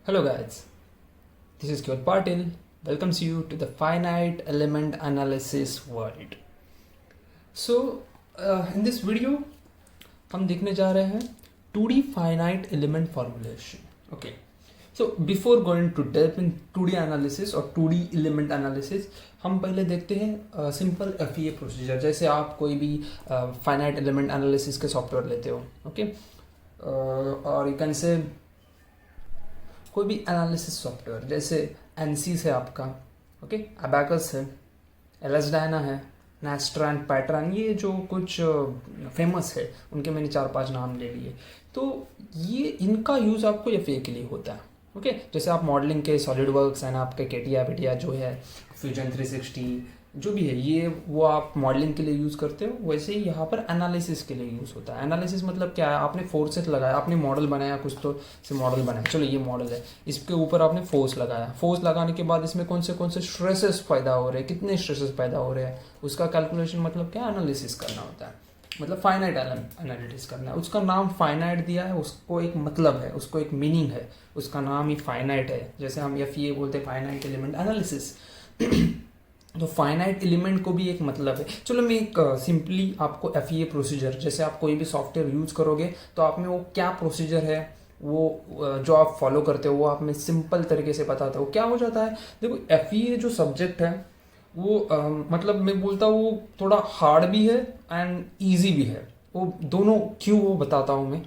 Hello guys, this is Kyoit Patil. Welcomes you to the finite element analysis world. So, in this video हम देखने जा रहे हैं 2D finite element formulation. Okay. So before going to delve in 2D analysis और 2D element analysis, हम पहले देखते हैं सिंपल FEA प्रोसीजर. जैसे आप कोई भी फाइनाइट एलिमेंट एनालिसिस के सॉफ्टवेयर लेते हो, ओके, और यू कैन से कोई भी एनालिसिस सॉफ्टवेयर जैसे एनसीस है आपका, ओके, अबैकस है, एलएसडायना है, नेस्ट्रा एंड पैटर्न, ये जो कुछ फेमस है उनके मैंने 4-5 नाम ले लिए. तो ये इनका यूज़ आपको एफईए के लिए होता है, ओके. जैसे आप मॉडलिंग के सॉलिड वर्क्स है ना, आपके केटिया बेटिया जो है, फ्यूजन 360 जो भी है, ये वो आप मॉडलिंग के लिए यूज़ करते हो. वैसे ही यहाँ पर एनालिसिस के लिए यूज़ होता है. एनालिसिस मतलब क्या है, आपने फोर्सेस लगाया, आपने मॉडल बनाया, कुछ तो से मॉडल बनाया, चलो ये मॉडल है, इसके ऊपर आपने फोर्स लगाया. फोर्स लगाने के बाद इसमें कौन से स्ट्रेसेस पैदा हो रहे हैं, कितने स्ट्रेसेस पैदा हो रहे हैं, उसका कैलकुलेशन मतलब क्या, एनालिसिस करना होता है. मतलब फाइनाइट एनालिसिस करना है. उसका नाम फाइनाइट दिया है, उसको एक मतलब है, उसको एक मीनिंग है, उसका नाम ही फाइनाइट है. जैसे हम एफईए बोलते हैं, फाइनाइट एलिमेंट एनालिसिस. तो फाइनाइट एलिमेंट को भी एक मतलब है. चलो मैं एक सिंपली आपको एफईए प्रोसीजर, जैसे आप कोई भी सॉफ्टवेयर यूज़ करोगे तो आप में वो क्या प्रोसीजर है, वो जो आप फॉलो करते हो, वो आप में सिंपल तरीके से बताते हो. क्या हो जाता है, देखो एफईए जो सब्जेक्ट है वो मतलब मैं बोलता हूँ वो थोड़ा हार्ड भी है एंड ईजी भी है. वो दोनों क्यों, वो बताता हूँ मैं.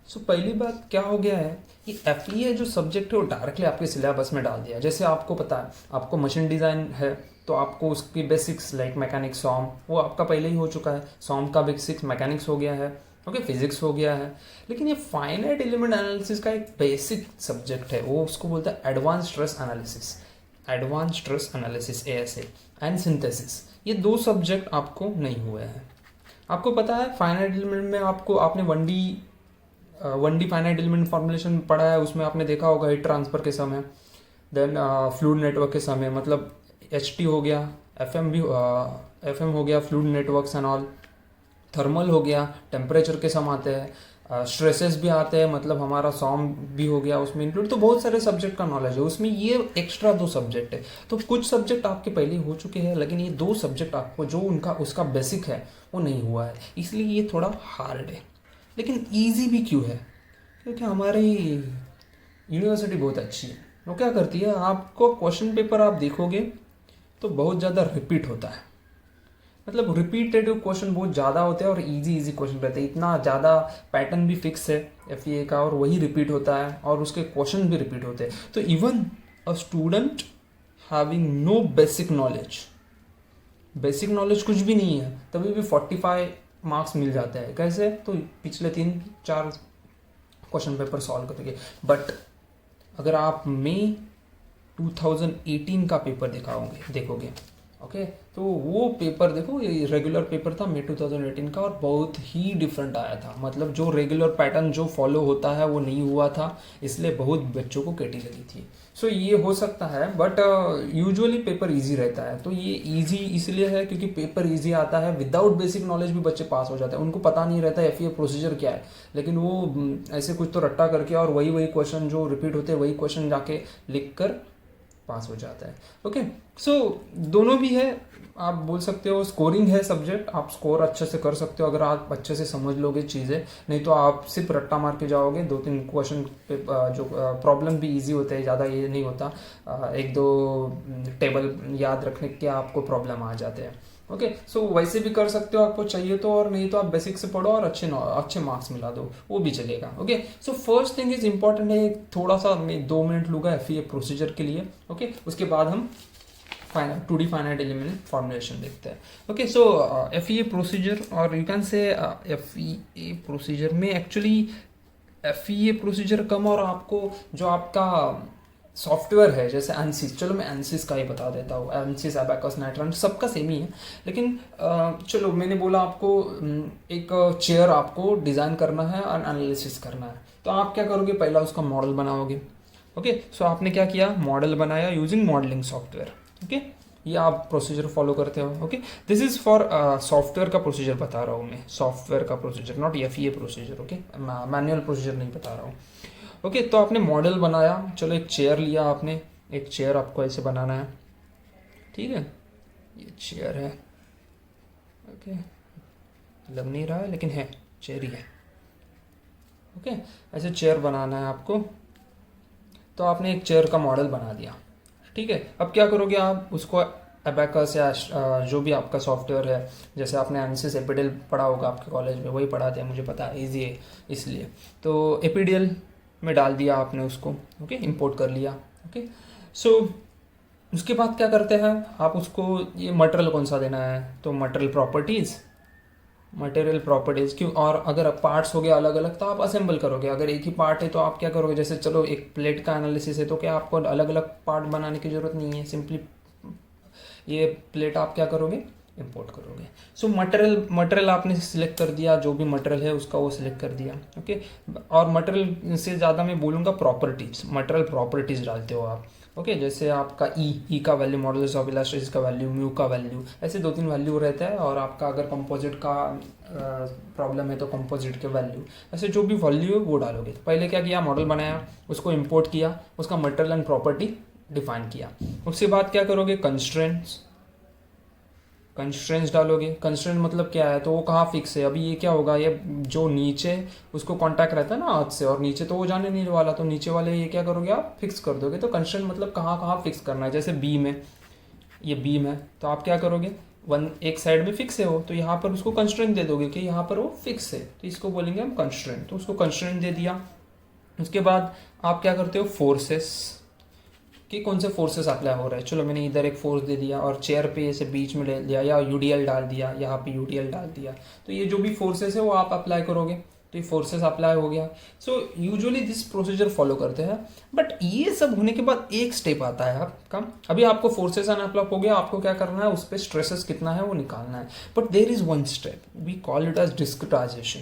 सो पहली बात क्या हो गया है कि एफईए जो सब्जेक्ट है वो डायरेक्टली आपके सिलेबस में डाल दिया. जैसे आपको पता है, आपको मशीन डिज़ाइन है तो आपको उसकी बेसिक्स लाइक मैकेनिक्स, सॉम, वो आपका पहले ही हो चुका है. सॉम का बेसिक्स मैकेनिक्स हो गया है, ओके, फिजिक्स हो गया है. लेकिन ये फाइनाइट एलिमेंट एनालिसिस का एक बेसिक सब्जेक्ट है, वो उसको बोलता है advance stress analysis. Advance stress analysis ASA and synthesis. ये 2 सब्जेक्ट आपको नहीं हुए हैं. आपको पता है फाइनाइट एलिमेंट में आपने 1D फाइनाइट एलिमेंट फॉर्मुलेशन पढ़ा है, उसमें आपने देखा होगा हीट ट्रांसफर के समय, देन फ्लूइड नेटवर्क के समय, मतलब HT हो गया, FM हो गया, fluid networks and all, thermal हो गया, टेम्परेचर के सम आते हैं, स्ट्रेसेस भी आते हैं, मतलब हमारा सॉम भी हो गया उसमें इंक्लूड. तो बहुत सारे सब्जेक्ट का नॉलेज है उसमें. ये एक्स्ट्रा 2 सब्जेक्ट है. तो कुछ सब्जेक्ट आपके पहले हो चुके हैं, लेकिन ये 2 सब्जेक्ट आपको जो उसका बेसिक है वो नहीं हुआ है, इसलिए ये थोड़ा हार्ड है. लेकिन ईजी भी क्यों है, क्योंकि हमारी यूनिवर्सिटी बहुत अच्छी है. वो क्या करती है, आपको क्वेश्चन पेपर आप देखोगे तो बहुत ज़्यादा रिपीट होता है. मतलब रिपीटेड क्वेश्चन बहुत ज़्यादा होते हैं और इजी क्वेश्चन रहते हैं. इतना ज़्यादा पैटर्न भी फिक्स है एफईए का, और वही रिपीट होता है, और उसके क्वेश्चन भी रिपीट होते हैं. तो even a student having no basic knowledge कुछ भी नहीं है, तभी भी 45 मार्क्स मिल जाते हैं. कैसे, तो पिछले 3-4 क्वेश्चन पेपर सॉल्व करके. बट अगर आप मई 2018 का पेपर देखोगे, ओके, तो वो पेपर देखो, ये रेगुलर पेपर था मई 2018 का, और बहुत ही डिफरेंट आया था. मतलब जो रेगुलर पैटर्न जो फॉलो होता है वो नहीं हुआ था, इसलिए बहुत बच्चों को केटी लगी थी. सो ये हो सकता है, बट यूजुअली पेपर इजी रहता है. तो ये इजी इसलिए है क्योंकि पेपर इजी आता है. विदाउट बेसिक नॉलेज भी बच्चे पास हो जाते हैं. उनको पता नहीं रहता एफईए प्रोसीजर क्या है, लेकिन वो ऐसे कुछ तो रट्टा करके और वही क्वेश्चन जो रिपीट होते हैं वही क्वेश्चन जाके लिख कर पास हो जाता है. ओके, सो दोनों भी है. आप बोल सकते हो स्कोरिंग है सब्जेक्ट, आप स्कोर अच्छे से कर सकते हो अगर आप अच्छे से समझ लोगे चीज़ें. नहीं तो आप सिर्फ रट्टा मार के जाओगे. 2-3 क्वेश्चन पे जो प्रॉब्लम भी इजी होते हैं, ज़्यादा ये नहीं होता. 1-2 टेबल याद रखने के आपको प्रॉब्लम आ जाते हैं. ओके, सो वैसे भी कर सकते हो आपको चाहिए तो, और नहीं तो आप बेसिक से पढ़ो और अच्छे मार्क्स मिला दो, वो भी चलेगा. Okay, so first thing is important है, थोड़ा सा मैं 2 मिनट लूँगा एफईए प्रोसीजर के लिए. ओके, उसके बाद हम 2D फाइनाइट एलिमेंट फॉर्मुलेशन देखते हैं. ओके, सो एफईए प्रोसीजर, और you can say FEA procedure में एक्चुअली एफईए प्रोसीजर कम, और आपको जो आपका सॉफ्टवेयर है जैसे एनसिस, चलो मैं एनसिस का ही बता देता हूँ. एनसिस, अबैकस, नाइट्रॉन सबका सेम ही है. लेकिन चलो मैंने बोला आपको एक चेयर आपको डिज़ाइन करना है और एनालिसिस करना है, तो आप क्या करोगे, पहला उसका मॉडल बनाओगे. ओके, सो आपने क्या किया, मॉडल बनाया यूजिंग मॉडलिंग सॉफ्टवेयर. ओके, ये आप प्रोसीजर फॉलो करते हो. Okay, this is for software का प्रोसीजर बता रहा हूँ मैं, सॉफ्टवेयर का procedure, not FEA procedure. Okay, manual procedure नहीं बता रहा हूँ. ओके, तो आपने मॉडल बनाया, चलो एक चेयर लिया आपने, एक चेयर आपको ऐसे बनाना है, ठीक है, ये चेयर है, ओके, लग नहीं रहा है लेकिन है, चेयर ही है, ओके, ऐसे चेयर बनाना है आपको। तो आपने एक चेयर का मॉडल बना दिया, ठीक है। अब क्या करोगे आप उसको अबैकस या जो भी आपका सॉफ्टवेयर है, जैसे आपने एनालिसिस एपीडीएल पढ़ा होगा आपके कॉलेज में, वही पढ़ाते हैं, मुझे पता है, ईजी है इसलिए। तो एपीडीएल में डाल दिया आपने उसको, ओके, इंपोर्ट कर लिया, ओके। सो उसके बाद क्या करते हैं आप उसको, ये मटेरियल कौन सा देना है, तो मटेरियल प्रॉपर्टीज़ क्यों, और अगर पार्ट्स हो गए अलग अलग तो आप असेंबल करोगे, अगर एक ही पार्ट है तो आप क्या करोगे, जैसे चलो एक प्लेट का एनालिसिस है तो क्या आपको अलग अलग पार्ट बनाने की ज़रूरत नहीं है, सिंपली ये प्लेट आप क्या करोगे, इंपोर्ट करोगे। सो मटेरियल आपने सिलेक्ट कर दिया, जो भी मटेरियल है उसका वो सिलेक्ट कर दिया, ओके। और मटेरियल से ज़्यादा मैं बोलूँगा प्रॉपर्टीज, मटेरियल प्रॉपर्टीज डालते हो आप, ओके। जैसे आपका ई का वैल्यू, मॉडुलस ऑफ इलास्टिसिटी का वैल्यू, म्यू का वैल्यू, ऐसे 2-3 वैल्यू रहता है। और आपका अगर कंपोजिट का प्रॉब्लम है तो कंपोजिट के वैल्यू, ऐसे जो भी वैल्यू है वो डालोगे। तो पहले क्या किया, मॉडल बनाया, उसको इंपोर्ट किया, उसका मटेरियल एंड प्रॉपर्टी डिफाइन किया। उसके बाद क्या करोगे, कंस्ट्रेंट्स डालोगे। कंस्ट्रेंट मतलब क्या है, तो वो कहाँ फिक्स है, अभी ये क्या होगा, ये जो नीचे उसको कांटेक्ट रहता है ना अर्थ से, और नीचे तो वो जाने नहीं वाला, तो नीचे वाले ये क्या करोगे आप, फिक्स कर दोगे। तो कंस्ट्रेंट मतलब कहाँ कहाँ फिक्स करना है, जैसे बीम है, ये बीम है तो आप क्या करोगे, एक साइड में फिक्स है वो, तो यहाँ पर उसको कंस्ट्रेंट दे दोगे कि यहाँ पर वो फिक्स है, तो इसको बोलेंगे हम कंस्ट्रेंट। तो उसको कंस्ट्रेंट दे दिया। उसके बाद आप क्या करते हो, फोर्सेस, कि कौन से फोर्सेस अप्लाई हो रहा है। चलो मैंने इधर एक फोर्स दे दिया और चेयर पे ऐसे बीच में ले लिया, या यूडीएल डाल दिया, यहाँ पे यूडीएल डाल दिया। तो ये जो भी फोर्सेस है वो आप अप्लाई करोगे, तो ये फोर्सेस अप्लाई हो गया। So usually this procedure follow करते हैं। बट ये सब होने के बाद एक स्टेप आता है आपका, अभी आपको फोर्सेस एंड अप्लाई हो गया, आपको क्या करना है, उस पर स्ट्रेसेस कितना है वो निकालना है। But there is one step, we call it as discretisation.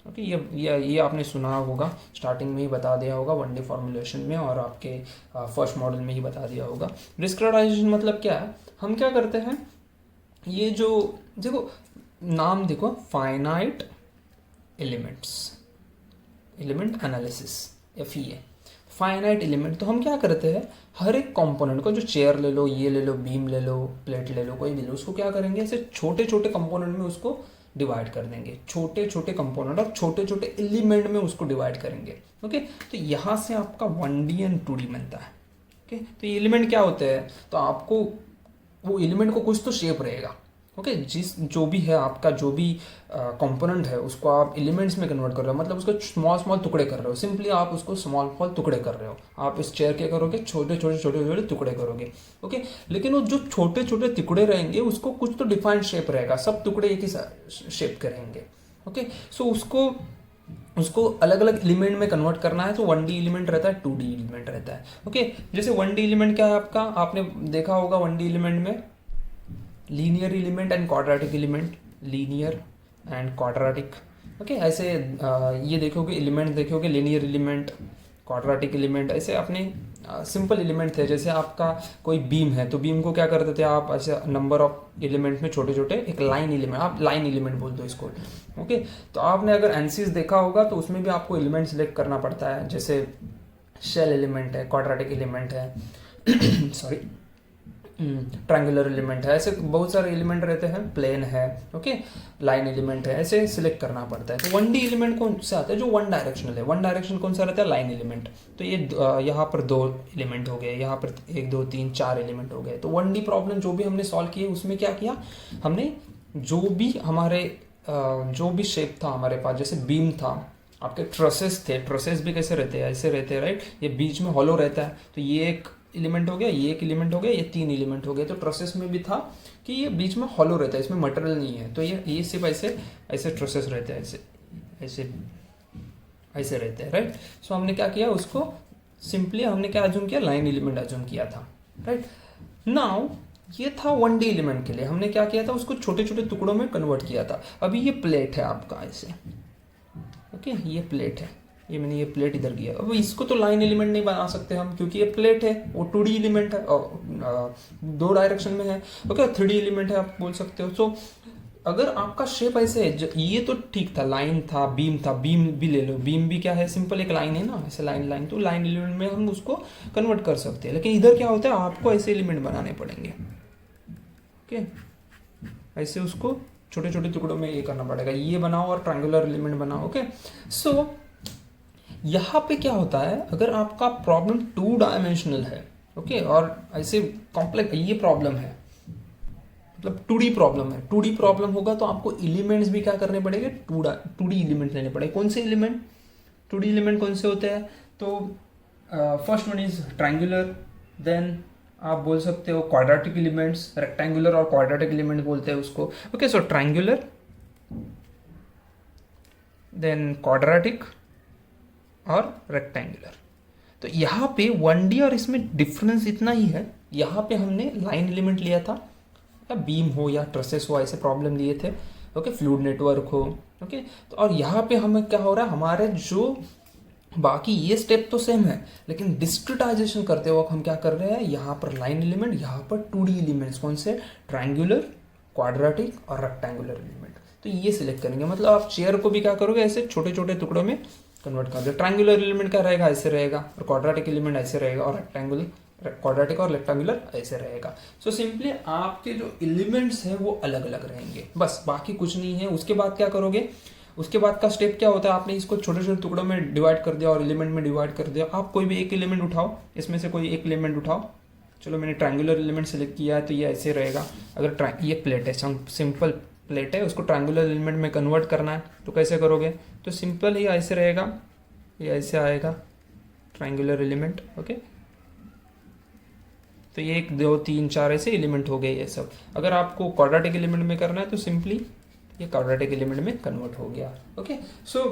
Okay, ये आपने सुना होगा, स्टार्टिंग में ही बता दिया होगा 1D फॉर्मुलेशन में, और आपके फर्स्ट मॉडल में ही बता दिया होगा। डिस्क्रिटाइजेशन मतलब क्या है, हम क्या करते हैं, ये जो देखो नाम देखो, finite element analysis, FEA, finite element. तो हम क्या करते हैं, हर एक कंपोनेंट को, जो चेयर ले लो, ये ले लो, बीम ले लो, प्लेट ले लो, कोई भी लो, उसको क्या करेंगे, ऐसे छोटे छोटे कंपोनेंट में उसको डिवाइड कर देंगे, छोटे छोटे कंपोनेंट और छोटे छोटे एलिमेंट में उसको डिवाइड करेंगे, ओके। तो यहाँ से आपका 1D एंड 2D बनता है, ओके। तो ये एलिमेंट क्या होते हैं, तो आपको वो एलिमेंट को कुछ तो शेप रहेगा, ओके। जो भी है आपका, जो भी कंपोनेंट है उसको आप एलिमेंट्स में कन्वर्ट कर रहे हो, मतलब उसको स्मॉल टुकड़े कर रहे हो, सिंपली आप उसको स्मॉल टुकड़े कर रहे हो। आप इस चेयर के करोगे, छोटे छोटे टुकड़े करोगे, ओके। लेकिन वो जो छोटे छोटे टुकड़े रहेंगे उसको कुछ तो डिफाइंड शेप रहेगा, सब टुकड़े एक ही शेप के रहेंगे, ओके। सो उसको अलग अलग एलिमेंट में कन्वर्ट करना है। तो 1D एलिमेंट रहता है, 2D एलिमेंट रहता है, ओके। जैसे 1D एलिमेंट क्या है आपका, आपने देखा होगा 1D एलिमेंट में linear element and quadratic element, linear and quadratic, okay. ऐसे ये देखोगे, एलिमेंट देखोगे, लीनियर एलिमेंट, क्वाड्रेटिक एलिमेंट, ऐसे अपने सिंपल एलिमेंट थे। जैसे आपका कोई बीम है तो बीम को क्या करते थे आप, ऐसे नंबर ऑफ एलिमेंट में छोटे छोटे, एक लाइन एलिमेंट, आप लाइन एलिमेंट बोल दो इसको, ओके। तो आपने अगर एनसीज देखा होगा तो उसमें भी आपको एलिमेंट सिलेक्ट करना पड़ता है, जैसे शेल एलिमेंट है, क्वाड्रेटिक एलिमेंट है सॉरी, ट्रायंगुलर एलिमेंट है, ऐसे बहुत सारे एलिमेंट रहते हैं, प्लेन है, ओके, लाइन एलिमेंट है, ऐसे सिलेक्ट करना पड़ता है। तो 1D एलिमेंट कौन से आता है, जो वन डायरेक्शनल है। वन डायरेक्शन कौन सा रहता है, लाइन एलिमेंट। तो ये यहाँ पर 2 एलिमेंट हो गए, यहाँ पर 1 2 3 4 एलिमेंट हो गए। तो 1D प्रॉब्लम जो भी हमने सॉल्व किए उसमें क्या किया हमने, जो भी हमारे जो भी शेप था हमारे पास, जैसे बीम था, आपके ट्रसेस थे, ट्रसेस भी कैसे रहते हैं, ऐसे रहते हैं, राइट। ये बीच में हॉलो रहता है, तो ये एक एलिमेंट हो गया, ये एक एलिमेंट हो गया, ये 3 एलिमेंट हो गए। तो ट्रसेस में भी था कि ये बीच में हॉलो रहता है, इसमें मटेरियल नहीं है, तो ये सिर्फ ऐसे ट्रसेस रहते हैं, ऐसे रहते हैं, राइट। सो हमने क्या किया, उसको सिंपली हमने क्या अज्यूम किया, लाइन एलिमेंट अज्यूम किया था, राइट। नाउ ये था 1D एलिमेंट के लिए, हमने क्या किया था, उसको छोटे छोटे टुकड़ों में कन्वर्ट किया था। अभी ये प्लेट है आपका, ऐसे, ओके, ये प्लेट है, ये मैंने ये प्लेट इधर किया। अब इसको तो लाइन एलिमेंट नहीं बना सकते हम, क्योंकि ये प्लेट है, वो 2D एलिमेंट है और 2 डायरेक्शन में है, ओके। 3D एलिमेंट है आप बोल सकते हो। सो अगर आपका शेप ऐसे है, ये तो ठीक था, लाइन था, बीम भी ले लो, बीम भी क्या है, सिंपल एक लाइन है ना, ऐसे लाइन, तो लाइन एलिमेंट में हम उसको कन्वर्ट कर सकते हैं। लेकिन इधर क्या होता है, आपको ऐसे एलिमेंट बनाने पड़ेंगे। ओके, ऐसे उसको छोटे छोटे टुकड़ों में ये करना पड़ेगा, ये बनाओ और ट्रायंगुलर एलिमेंट बनाओ। ओके, सो यहाँ पे क्या होता है, अगर आपका प्रॉब्लम 2 डायमेंशनल है, ओके, और ऐसे कॉम्प्लेक्स ये प्रॉब्लम है, मतलब 2D प्रॉब्लम है, 2D प्रॉब्लम होगा तो आपको एलिमेंट्स भी क्या करने पड़ेंगे, 2D एलिमेंट लेने पड़ेंगे। कौन से एलिमेंट, 2D एलिमेंट कौन से होते हैं, तो first one is triangular, then आप बोल सकते हो क्वाड्रेटिक एलिमेंट्स, रेक्टेंगुलर और क्वाड्रेटिक एलिमेंट बोलते हैं उसको। Okay, so triangular, then quadratic और रेक्टेंगुलर। तो यहाँ पे 1D और इसमें डिफरेंस इतना ही है, यहाँ पे हमने लाइन एलिमेंट लिया था, या बीम हो या ट्रसेस हो, ऐसे प्रॉब्लम लिए थे। ओके, फ्लूइड नेटवर्क हो। ओके, तो और यहाँ पे हमें क्या हो रहा है, हमारे जो बाकी ये स्टेप तो सेम है, लेकिन डिस्क्रिटाइजेशन करते वक्त हम क्या कर रहे हैं, यहाँ पर लाइन एलिमेंट, यहाँ पर 2D एलिमेंट्स, कौन से, ट्रायंगुलर, क्वाड्रेटिक और रेक्टेंगुलर एलिमेंट। तो ये सिलेक्ट करेंगे, मतलब आप चेयर को भी क्या करोगे, ऐसे छोटे छोटे टुकड़ों में कन्वर्ट कर दो। ट्रायंगुलर एलिमेंट क्या रहेगा, ऐसे रहेगा, और क्वाड्रेटिक एलिमेंट ऐसे रहेगा, और रेक्टेंगुलर, क्वाड्रेटिक और रेक्टेंगुलर ऐसे रहेगा। सो सिंपली आपके जो एलिमेंट्स हैं वो अलग अलग रहेंगे, बस, बाकी कुछ नहीं है। उसके बाद क्या करोगे, उसके बाद का स्टेप क्या होता है, आपने इसको छोटे छोटे टुकड़ों में डिवाइड कर दिया और एलिमेंट में डिवाइड कर दिया। आप कोई भी एक एलिमेंट उठाओ, इसमें से कोई एक एलिमेंट उठाओ। चलो मैंने ट्रायंगुलर एलिमेंट सेलेक्ट किया है, तो ये ऐसे रहेगा। अगर ये प्लेट है, सिंपल प्लेट है, उसको ट्रायंगुलर एलिमेंट में कन्वर्ट करना है, तो कैसे करोगे, तो सिंपल ही ऐसे रहेगा, ये ऐसे आएगा ट्रायंगुलर एलिमेंट। ओके, तो ये 1 2 3 4 ऐसे एलिमेंट हो गए ये सब। अगर आपको क्वाड्रेटिक एलिमेंट में करना है तो सिंपली ये क्वाड्रेटिक एलिमेंट में कन्वर्ट हो गया। ओके, सो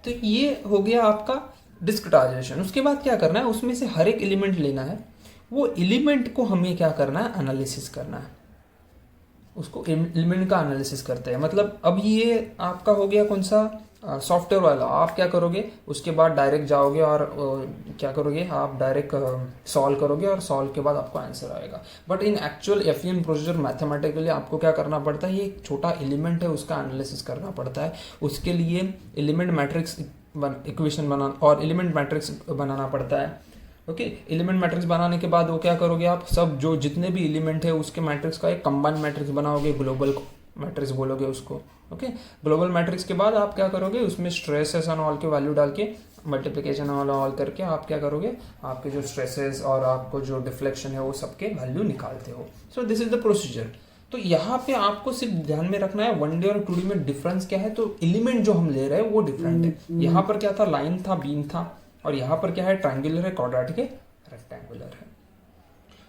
तो ये हो गया आपका डिस्क्रिटाइजेशन। उसके बाद क्या करना है, उसमें से हर एक एलिमेंट लेना है, वो एलिमेंट को हमें क्या करना है, एनालिसिस करना है, उसको एलिमेंट का एनालिसिस करते हैं। मतलब अब ये आपका हो गया कौन सा, सॉफ्टवेयर वाला। आप क्या करोगे, उसके बाद डायरेक्ट जाओगे और क्या करोगे, आप डायरेक्ट सॉल्व करोगे, और सॉल्व के बाद आपको आंसर आएगा। But in actual FEM procedure mathematically आपको क्या करना पड़ता है, ये एक छोटा एलिमेंट है, उसका एनालिसिस करना पड़ता है। उसके लिए एलिमेंट मैट्रिक्स इक्वेशन बनाना और एलिमेंट मैट्रिक्स बनाना पड़ता है। ओके, एलिमेंट मैट्रिक्स बनाने के बाद वो क्या करोगे, आप सब जो जितने भी एलिमेंट है उसके मैट्रिक्स का एक कंबाइंड मैट्रिक्स बनाओगे, ग्लोबल मैट्रिक्स बोलोगे उसको। ओके, ग्लोबल मैट्रिक्स के बाद आप क्या करोगे, उसमें स्ट्रेसेस एंड ऑल के वैल्यू डाल के मल्टीप्लिकेशन ऑल करके आप क्या करोगे, आपके जो स्ट्रेसेस और आपको जो डिफ्लेक्शन है वो सबके वैल्यू निकालते हो। So this is the procedure. तो यहाँ पे आपको सिर्फ ध्यान में रखना है 1D और 2D में डिफरेंस क्या है, तो एलिमेंट जो हम ले रहे हैं वो डिफरेंट है। यहाँ पर क्या था, लाइन था, बीम था, और यहाँ पर क्या है, ट्रायंगुलर है, क्वाड्रेटिक है, रेक्टेंगुलर है।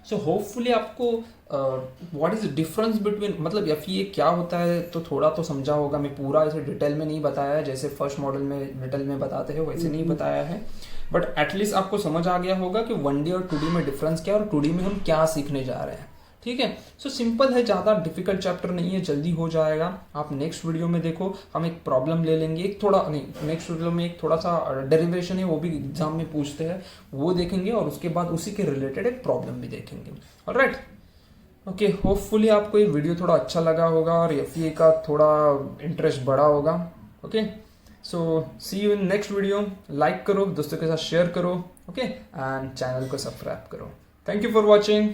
सो होपफुली आपको व्हाट इज डिफरेंस बिटवीन, मतलब एफईए क्या होता है तो थोड़ा तो समझा होगा। मैं पूरा ऐसे डिटेल में नहीं बताया है, जैसे फर्स्ट मॉडल में डिटेल में बताते हैं वैसे नहीं बताया है, बट एटलीस्ट आपको समझ आ गया होगा कि 1D और 2D में डिफरेंस क्या है और 2D में हम क्या सीखने जा रहे हैं। ठीक है, सो सिंपल है, ज़्यादा डिफिकल्ट चैप्टर नहीं है, जल्दी हो जाएगा। आप नेक्स्ट वीडियो में देखो, हम एक प्रॉब्लम ले लेंगे, एक थोड़ा नहीं, नेक्स्ट वीडियो में एक थोड़ा सा डेरिवेशन है, वो भी एग्जाम में पूछते हैं, वो देखेंगे, और उसके बाद उसी के रिलेटेड एक प्रॉब्लम भी देखेंगे। ऑलराइट, ओके, होपफुली आपको ये वीडियो थोड़ा अच्छा लगा होगा और एफईए का थोड़ा इंटरेस्ट बढ़ा होगा। Okay, so see you in next video. Like करो, दोस्तों के साथ शेयर करो, ओके, एंड चैनल को सब्सक्राइब करो। Thank you for watching.